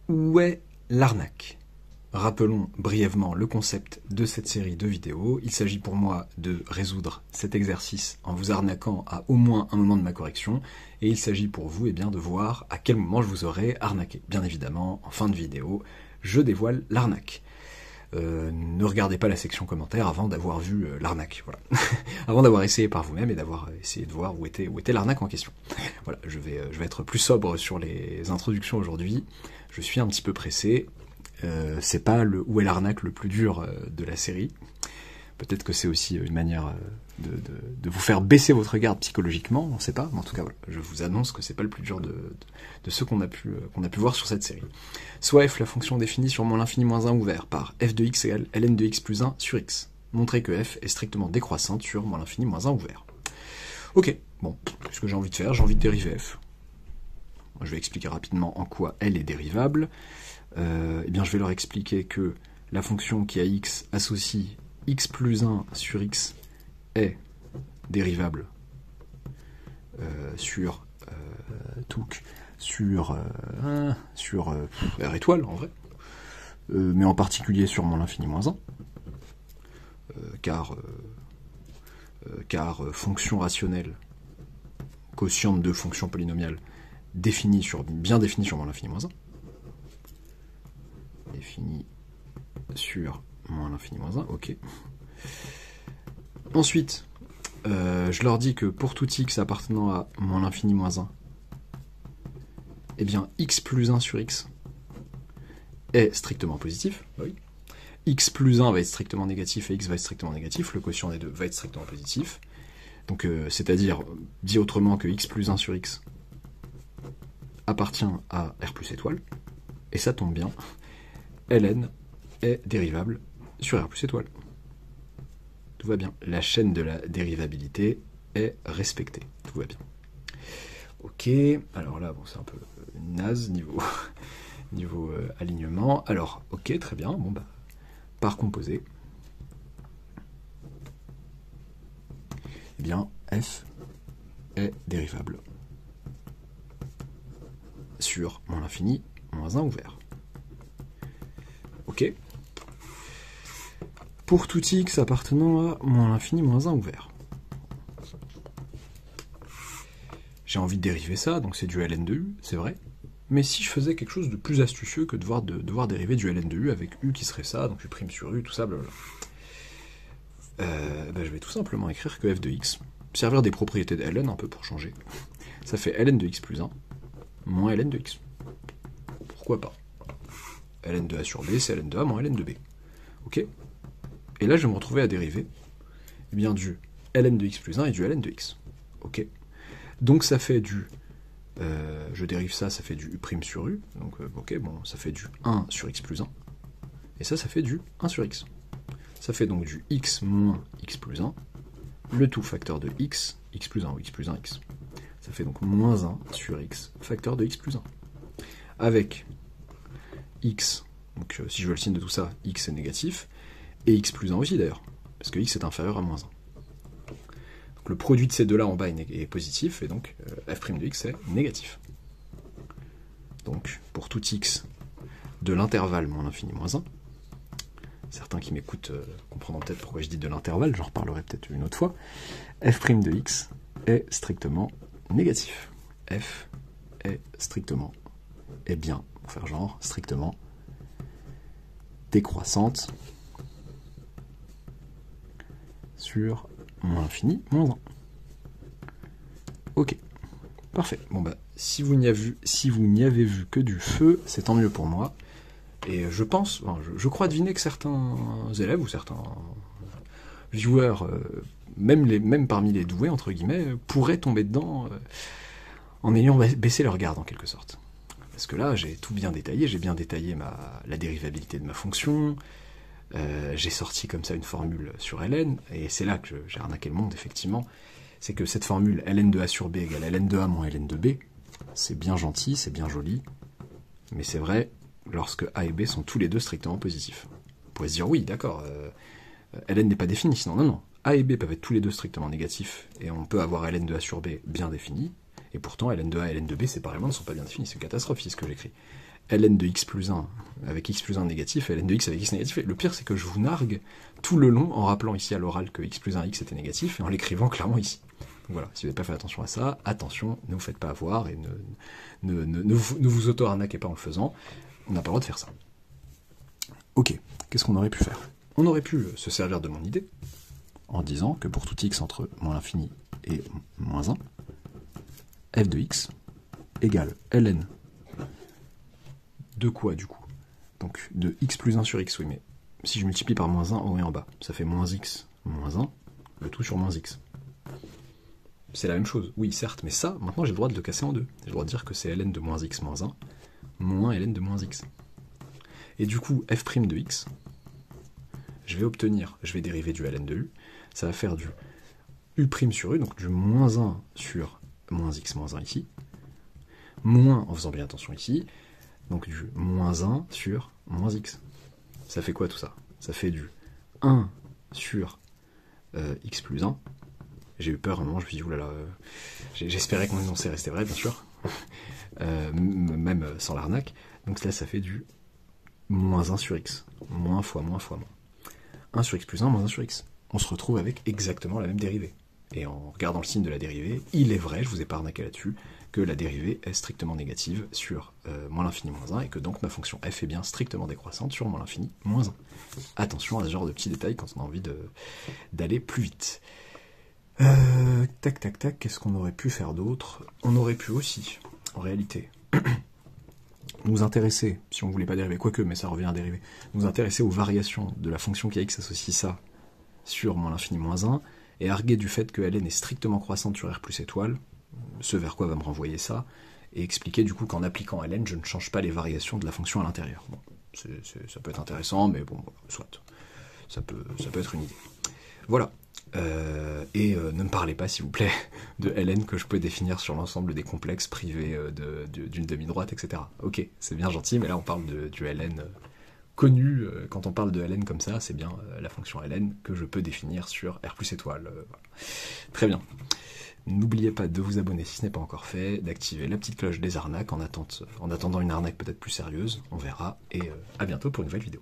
Où est l'arnaque? Rappelons brièvement le concept de cette série de vidéos. Il s'agit pour moi de résoudre cet exercice en vous arnaquant à au moins un moment de ma correction, et il s'agit pour vous de voir à quel moment je vous aurai arnaqué. Bien évidemment, en fin de vidéo, je dévoile l'arnaque. Ne regardez pas la section commentaires avant d'avoir vu l'arnaque, voilà. Avant d'avoir essayé par vous-même et d'avoir essayé de voir où était l'arnaque en question. Voilà, je vais être plus sobre sur les introductions aujourd'hui. Je suis un petit peu pressé. C'est pas le où est l'arnaque le plus dur de la série. Peut-être que c'est aussi une manière de vous faire baisser votre garde psychologiquement, on sait pas, mais en tout cas voilà, je vous annonce que c'est pas le plus dur de ceux qu'on a pu voir sur cette série. Soit f, la fonction définie sur moins l'infini moins 1 ouvert par f de x égale ln de x plus 1 sur x. Montrer que f est strictement décroissante sur moins l'infini moins 1 ouvert. Ok, bon, ce que j'ai envie de faire, j'ai envie de dériver f. Moi, je vais expliquer rapidement en quoi elle est dérivable. Eh bien, je vais leur expliquer que la fonction qui a x associe x plus 1 sur x est dérivable sur touc sur r étoile en vrai, mais en particulier sur moins l'infini moins 1, car fonction rationnelle quotiente de fonction polynomiale bien définie sur moins l'infini moins 1, définie sur moins l'infini moins 1, ok. Ensuite, je leur dis que pour tout x appartenant à moins l'infini moins 1, eh bien x plus 1 sur x est strictement positif. Oui. X plus 1 va être strictement négatif et x va être strictement négatif, le quotient des deux va être strictement positif. Donc c'est-à-dire, dit autrement, que x plus 1 sur x appartient à R plus étoile, et ça tombe bien, ln est dérivable sur R plus étoile. Tout va bien. La chaîne de la dérivabilité est respectée. Tout va bien. Ok, alors là, bon, c'est un peu naze niveau alignement. Alors, ok, très bien. Bon, bah, par composé, eh bien, f est dérivable sur moins l'infini moins 1 ouvert. Ok. Pour tout x appartenant à moins l'infini moins 1 ouvert. J'ai envie de dériver ça, donc c'est du ln de u, c'est vrai. Mais si je faisais quelque chose de plus astucieux que de devoir dériver du ln de u avec u qui serait ça, donc u' sur u, tout ça, blablabla. Je vais tout simplement écrire que f de x, servir des propriétés de ln un peu pour changer. Ça fait ln de x plus 1 moins ln de x. Pourquoi pas? Ln de a sur b, c'est ln de a moins ln de b. Ok? Et là, je vais me retrouver à dériver eh bien, du ln de x plus 1 et du ln de x. Ok. Donc ça fait du... je dérive ça, ça fait du u' sur u. Donc ok, bon, ça fait du 1 sur x plus 1. Et ça fait du 1 sur x. Ça fait donc du x moins x plus 1. Le tout facteur de x plus 1 ou x plus 1, x. Ça fait donc moins 1 sur x, facteur de x plus 1. Avec x, donc si je veux le signe de tout ça, x est négatif, et x plus 1 aussi d'ailleurs, parce que x est inférieur à moins 1. Donc le produit de ces deux-là en bas est positif, et donc f' de x est négatif. Donc pour tout x de l'intervalle moins l'infini moins 1, certains qui m'écoutent comprendront peut-être pourquoi je dis de l'intervalle, j'en reparlerai peut-être une autre fois, f' de x est strictement négatif. F est strictement, et bien, pour faire genre, strictement décroissante sur moins l'infini moins 1. Ok, parfait. Bon bah, si vous n'y avez vu que du feu, c'est tant mieux pour moi. Et je pense, je crois deviner que certains élèves ou certains viewers, même parmi les doués, entre guillemets, pourraient tomber dedans en ayant baissé leur garde en quelque sorte. Parce que là, j'ai tout bien détaillé, j'ai bien détaillé la dérivabilité de ma fonction, j'ai sorti comme ça une formule sur ln, et c'est là que j'ai arnaqué le monde, effectivement. C'est que cette formule ln de a sur b égale ln de a moins ln de b, c'est bien gentil, c'est bien joli, mais c'est vrai lorsque a et b sont tous les deux strictement positifs. Vous pourrez se dire, oui, d'accord, ln n'est pas défini, sinon non. A et b peuvent être tous les deux strictement négatifs, et on peut avoir ln de a sur b bien défini, et pourtant ln de a et ln de b séparément ne sont pas bien définis, c'est une catastrophe, c'est ce que j'écris. ln de x plus 1 avec x plus 1 négatif et ln de x avec x négatif. Et le pire, c'est que je vous nargue tout le long en rappelant ici à l'oral que x plus 1 x était négatif et en l'écrivant clairement ici. Donc voilà, si vous n'avez pas fait attention à ça, attention, ne vous faites pas avoir et ne vous auto-arnaquez pas en le faisant. On n'a pas le droit de faire ça. Ok, qu'est-ce qu'on aurait pu faire? On aurait pu se servir de mon idée en disant que pour tout x entre moins l'infini et moins 1, f de x égale ln de quoi du coup? Donc de x plus 1 sur x, oui, mais si je multiplie par moins 1 en haut et en bas, ça fait moins x moins 1, le tout sur moins x. C'est la même chose, oui certes, mais ça, maintenant j'ai le droit de le casser en deux. J'ai le droit de dire que c'est ln de moins x moins 1, moins ln de moins x. Et du coup, f' de x, je vais dériver du ln de u, ça va faire du u' sur u, donc du moins 1 sur moins x moins 1 ici, moins, en faisant bien attention ici, donc du moins 1 sur moins x. Ça fait quoi tout ça? Ça fait du 1 sur x plus 1. J'ai eu peur à un moment, je me suis dit, oulala, j'espérais que mon énoncé restait vrai, bien sûr, même sans l'arnaque. Donc là, ça fait du moins 1 sur x, moins fois moins fois moins. 1 sur x plus 1, moins 1 sur x. On se retrouve avec exactement la même dérivée. Et en regardant le signe de la dérivée, il est vrai, je vous ai pas arnaqué là-dessus, que la dérivée est strictement négative sur moins l'infini moins 1, et que donc ma fonction f est bien strictement décroissante sur moins l'infini moins 1. Attention à ce genre de petits détails quand on a envie d'aller plus vite. Tac, tac, tac, qu'est-ce qu'on aurait pu faire d'autre? On aurait pu aussi, en réalité, nous intéresser, si on voulait pas dériver, quoique, mais ça revient à dériver, nous intéresser aux variations de la fonction qui a x associe ça sur moins l'infini moins 1, et arguer du fait que ln est strictement croissante sur r plus étoile, ce vers quoi va me renvoyer ça, et expliquer du coup qu'en appliquant ln, je ne change pas les variations de la fonction à l'intérieur. Bon, ça peut être intéressant, mais bon, soit. Ça peut être une idée. Voilà. Ne me parlez pas, s'il vous plaît, de ln que je peux définir sur l'ensemble des complexes privés d'une demi-droite, etc. Ok, c'est bien gentil, mais là on parle du ln connu. Quand on parle de ln comme ça, c'est bien la fonction ln que je peux définir sur r plus étoile. Voilà. Très bien. N'oubliez pas de vous abonner si ce n'est pas encore fait, d'activer la petite cloche des arnaques en attendant une arnaque peut-être plus sérieuse. On verra, et à bientôt pour une nouvelle vidéo.